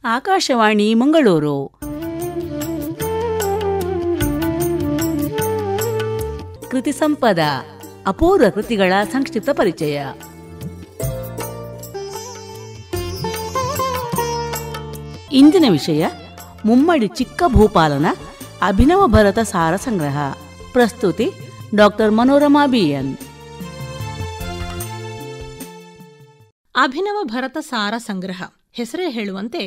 ಆಕಾಶವಾಣಿ ಮಂಗಳೂರು. ಕೃತಿ ಸಂಪದ, ಅಪೂರ್ವ ಕೃತಿಗಳ ಸಂಕ್ಷಿಪ್ತ ಪರಿಚಯ. ಇಂದಿನ ವಿಷಯ ಮುಮ್ಮಡಿ ಚಿಕ್ಕ ಭೂಪಾಲನ ಅಭಿನವ ಭರತ ಸಾರ ಸಂಗ್ರಹ. ಪ್ರಸ್ತುತಿ ಡಾಕ್ಟರ್ ಮನೋರಮಾ ಬಿಎನ್. ಅಭಿನವ ಭರತ ಸಾರ ಸಂಗ್ರಹ ಹೆಸರೇ ಹೇಳುವಂತೆ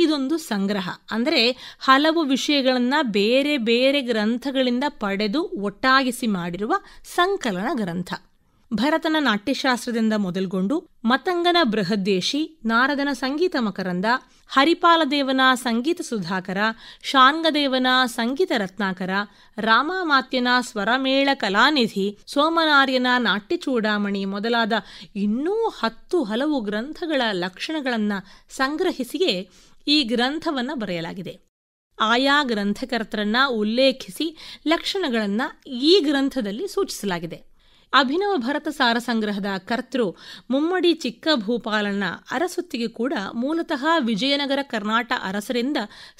ಇದೊಂದು ಸಂಗ್ರಹ. ಅಂದರೆ ಹಲವು ವಿಷಯಗಳನ್ನು ಬೇರೆ ಬೇರೆ ಗ್ರಂಥಗಳಿಂದ ಪಡೆದು ಒಟ್ಟಾಗಿಸಿ ಮಾಡಿರುವ ಸಂಕಲನ ಗ್ರಂಥ. ಭರತನ ನಾಟ್ಯಶಾಸ್ತ್ರದಿಂದ ಮೊದಲುಗೊಂಡು ಮತಂಗನ ಬೃಹದ್ದೇಶಿ, ನಾರದನ ಸಂಗೀತ ಮಕರಂದ, ಹರಿಪಾಲದೇವನ ಸಂಗೀತ ಸುಧಾಕರ, ಶಾಂಗದೇವನ ಸಂಗೀತ ರತ್ನಾಕರ, ರಾಮಾಮಾತ್ಯನ ಸ್ವರಮೇಳ ಕಲಾನಿಧಿ, ಸೋಮನಾರ್ಯನ ನಾಟ್ಯ ಚೂಡಾಮಣಿ ಮೊದಲಾದ ಇನ್ನೂ 10 ಹಲವು ಗ್ರಂಥಗಳ ಲಕ್ಷಣಗಳನ್ನು ಸಂಗ್ರಹಿಸಿಯೇ ಈ ಗ್ರಂಥವನ್ನು ಬರೆಯಲಾಗಿದೆ. ಆಯಾ ಗ್ರಂಥಕರ್ತರನ್ನ ಉಲ್ಲೇಖಿಸಿ ಲಕ್ಷಣಗಳನ್ನು ಈ ಗ್ರಂಥದಲ್ಲಿ ಸೂಚಿಸಲಾಗಿದೆ. ಅಭಿನವ ಭರತ ಸಾರ ಸಂಗ್ರಹದ ಕರ್ತೃ ಮುಮ್ಮಡಿ ಚಿಕ್ಕ ಭೂಪಾಲನ ಅರಸೊತ್ತಿಗೆ ಕೂಡ ಮೂಲತಃ ವಿಜಯನಗರ ಕರ್ನಾಟ ಅರಸರಿಂದ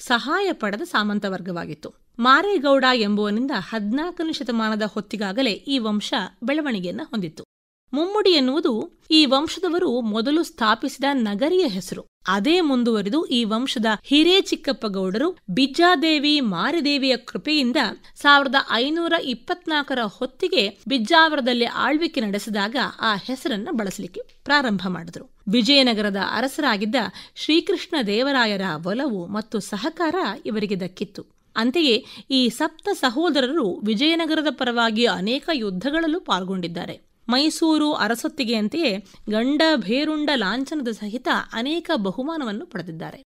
ಸಹಾಯ ಪಡೆದ ಸಾಮಂತ ವರ್ಗವಾಗಿತ್ತು. ಮಾರೇಗೌಡ ಎಂಬುವನಿಂದ 14ನೇ ಶತಮಾನದ ಹೊತ್ತಿಗಾಗಲೇ ಈ ವಂಶ ಬೆಳವಣಿಗೆಯನ್ನು ಹೊಂದಿತ್ತು. ಮುಮ್ಮಡಿ ಎನ್ನುವುದು ಈ ವಂಶದವರು ಮೊದಲು ಸ್ಥಾಪಿಸಿದ ನಗರಿಯ ಹೆಸರು. ಅದೇ ಮುಂದುವರಿದು ಈ ವಂಶದ ಹಿರೇಚಿಕ್ಕಪ್ಪ ಗೌಡರು ಬಿಜ್ಜಾದೇವಿ ಮಾರಿದೇವಿಯ ಕೃಪೆಯಿಂದ 1524 ಹೊತ್ತಿಗೆ ಬಿಜ್ಜಾವರದಲ್ಲಿ ಆಳ್ವಿಕೆ ನಡೆಸಿದಾಗ ಆ ಹೆಸರನ್ನ ಬಳಸಲಿಕ್ಕೆ ಪ್ರಾರಂಭ ಮಾಡಿದರು. ವಿಜಯನಗರದ ಅರಸರಾಗಿದ್ದ ಶ್ರೀಕೃಷ್ಣ ದೇವರಾಯರ ಒಲವು ಮತ್ತು ಸಹಕಾರ ಇವರಿಗೆ ದಕ್ಕಿತ್ತು. ಅಂತೆಯೇ ಈ 7 ಸಹೋದರರು ವಿಜಯನಗರದ ಪರವಾಗಿ ಅನೇಕ ಯುದ್ಧಗಳಲ್ಲೂ ಪಾಲ್ಗೊಂಡಿದ್ದಾರೆ. ಮೈಸೂರು ಅರಸೊತ್ತಿಗೆಯಂತೆಯೇ ಗಂಡ ಭೇರುಂಡ ಲಾಂಛನದ ಸಹಿತ ಅನೇಕ ಬಹುಮಾನವನ್ನು ಪಡೆದಿದ್ದಾರೆ.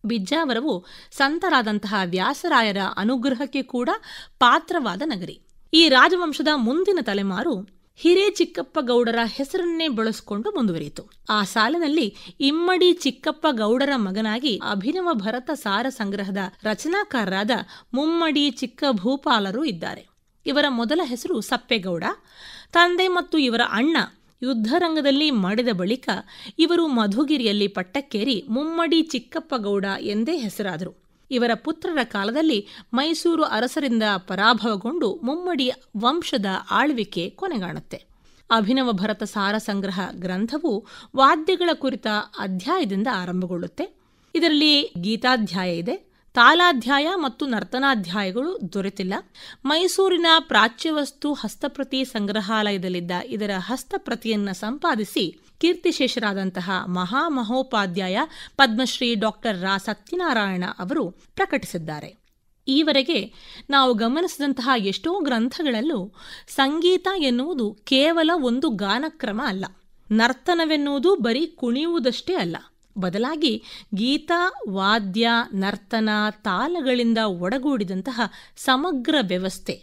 ಬಿಜ್ಜಾವರವು ಸಂತರಾದಂತಹ ವ್ಯಾಸರಾಯರ ಅನುಗ್ರಹಕ್ಕೆ ಕೂಡ ಪಾತ್ರವಾದ ನಗರಿ. ಈ ರಾಜವಂಶದ ಮುಂದಿನ ತಲೆಮಾರು ಹಿರೇಚಿಕ್ಕಪ್ಪ ಗೌಡರ ಹೆಸರನ್ನೇ ಬಳಸಿಕೊಂಡು ಮುಂದುವರಿಯಿತು. ಆ ಸಾಲಿನಲ್ಲಿ ಇಮ್ಮಡಿ ಚಿಕ್ಕಪ್ಪ ಗೌಡರ ಮಗನಾಗಿ ಅಭಿನವ ಭರತ ಸಾರ ಸಂಗ್ರಹದ ರಚನಾಕಾರರಾದ ಮುಮ್ಮಡಿ ಚಿಕ್ಕ ಭೂಪಾಲರು ಇದ್ದಾರೆ. ಇವರ ಮೊದಲ ಹೆಸರು ಸಪ್ಪೇಗೌಡ. ತಂದೆ ಮತ್ತು ಇವರ ಅಣ್ಣ ಯುದ್ಧರಂಗದಲ್ಲಿ ಮಡಿದ ಬಳಿಕ ಇವರು ಮಧುಗಿರಿಯಲ್ಲಿ ಪಟ್ಟಕ್ಕೇರಿ ಮುಮ್ಮಡಿ ಚಿಕ್ಕಪ್ಪ ಗೌಡ ಎಂದೇ ಹೆಸರಾದರು. ಇವರ ಪುತ್ರರ ಕಾಲದಲ್ಲಿ ಮೈಸೂರು ಅರಸರಿಂದ ಪರಾಭವಗೊಂಡು ಮುಮ್ಮಡಿ ವಂಶದ ಆಳ್ವಿಕೆ ಕೊನೆಗಾಣುತ್ತೆ. ಅಭಿನವ ಭರತ ಸಾರ ಸಂಗ್ರಹ ಗ್ರಂಥವು ವಾದ್ಯಗಳ ಕುರಿತ ಅಧ್ಯಾಯದಿಂದ ಆರಂಭಗೊಳ್ಳುತ್ತೆ. ಇದರಲ್ಲಿ ಗೀತಾಧ್ಯಾಯ ಇದೆ. ತಾಲಾಧ್ಯಾಯ ಮತ್ತು ನರ್ತನಾಧ್ಯಾಯಗಳು ದೊರೆತಿಲ್ಲ. ಮೈಸೂರಿನ ಪ್ರಾಚ್ಯವಸ್ತು ಹಸ್ತಪ್ರತಿ ಸಂಗ್ರಹಾಲಯದಲ್ಲಿದ್ದ ಇದರ ಹಸ್ತಪ್ರತಿಯನ್ನು ಸಂಪಾದಿಸಿ ಕೀರ್ತಿಶೇಷರಾದಂತಹ ಮಹಾಮಹೋಪಾಧ್ಯಾಯ ಪದ್ಮಶ್ರೀ ಡಾಕ್ಟರ್ ರಾ ಸತ್ಯನಾರಾಯಣ ಅವರು ಪ್ರಕಟಿಸಿದ್ದಾರೆ. ಈವರೆಗೆ ನಾವು ಗಮನಿಸಿದಂತಹ ಎಷ್ಟೋ ಗ್ರಂಥಗಳಲ್ಲೂ ಸಂಗೀತ ಎನ್ನುವುದು ಕೇವಲ ಒಂದು ಗಾನಕ್ರಮ ಅಲ್ಲ, ನರ್ತನವೆನ್ನುವುದು ಬರೀ ಕುಣಿಯುವುದಷ್ಟೇ ಅಲ್ಲ, ಬದಲಾಗಿ ಗೀತ, ವಾದ್ಯ, ನರ್ತನ, ತಾಲಗಳಿಂದ ಒಡಗೂಡಿದಂತಹ ಸಮಗ್ರ ವ್ಯವಸ್ಥೆ.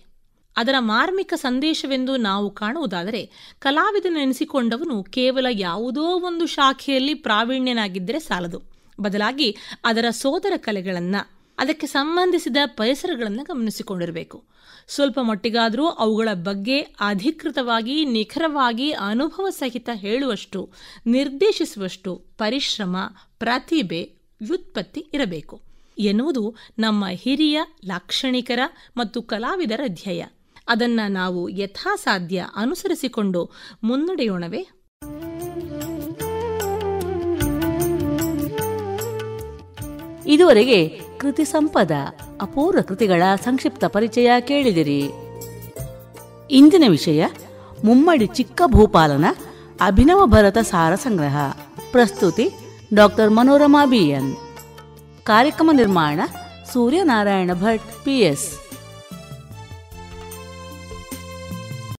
ಅದರ ಮಾರ್ಮಿಕ ಸಂದೇಶವೆಂದು ನಾವು ಕಾಣುವುದಾದರೆ ಕಲಾವಿದನೆನಿಸಿಕೊಂಡವನು ಕೇವಲ ಯಾವುದೋ ಒಂದು ಶಾಖೆಯಲ್ಲಿ ಪ್ರಾವೀಣ್ಯನಾಗಿದ್ದರೆ ಸಾಲದು, ಬದಲಾಗಿ ಅದರ ಸೋದರ ಕಲೆಗಳನ್ನು, ಅದಕ್ಕೆ ಸಂಬಂಧಿಸಿದ ಪರಿಸರಗಳನ್ನು ಗಮನಿಸಿಕೊಂಡಿರಬೇಕು. ಸ್ವಲ್ಪ ಮಟ್ಟಿಗಾದರೂ ಅವುಗಳ ಬಗ್ಗೆ ಅಧಿಕೃತವಾಗಿ ನಿಖರವಾಗಿ ಅನುಭವ ಸಹಿತ ಹೇಳುವಷ್ಟು, ನಿರ್ದೇಶಿಸುವಷ್ಟು ಪರಿಶ್ರಮ, ಪ್ರತಿಭೆ, ವ್ಯುತ್ಪತ್ತಿ ಇರಬೇಕು ಎನ್ನುವುದು ನಮ್ಮ ಹಿರಿಯ ಲಾಕ್ಷಣಿಕರ ಮತ್ತು ಕಲಾವಿದರ ಧ್ಯೇಯ. ಅದನ್ನು ನಾವು ಯಥಾಸಾಧ್ಯ ಅನುಸರಿಸಿಕೊಂಡು ಮುನ್ನಡೆಯೋಣವೇ? ಇದುವರೆಗೆ ಕೃತಿ ಸಂಪದ, ಅಪೂರ್ವ ಕೃತಿಗಳ ಸಂಕ್ಷಿಪ್ತ ಪರಿಚಯ ಕೇಳಿದಿರಿ. ಇಂದಿನ ವಿಷಯ ಮುಮ್ಮಡಿ ಚಿಕ್ಕ ಭೂಪಾಲನ ಅಭಿನವ ಭರತ ಸಾರ ಸಂಗ್ರಹ. ಪ್ರಸ್ತುತಿ ಡಾಕ್ಟರ್ ಮನೋರಮಾ ಬಿಎನ್. ಕಾರ್ಯಕ್ರಮ ನಿರ್ಮಾಣ ಸೂರ್ಯನಾರಾಯಣ ಭಟ್, PS.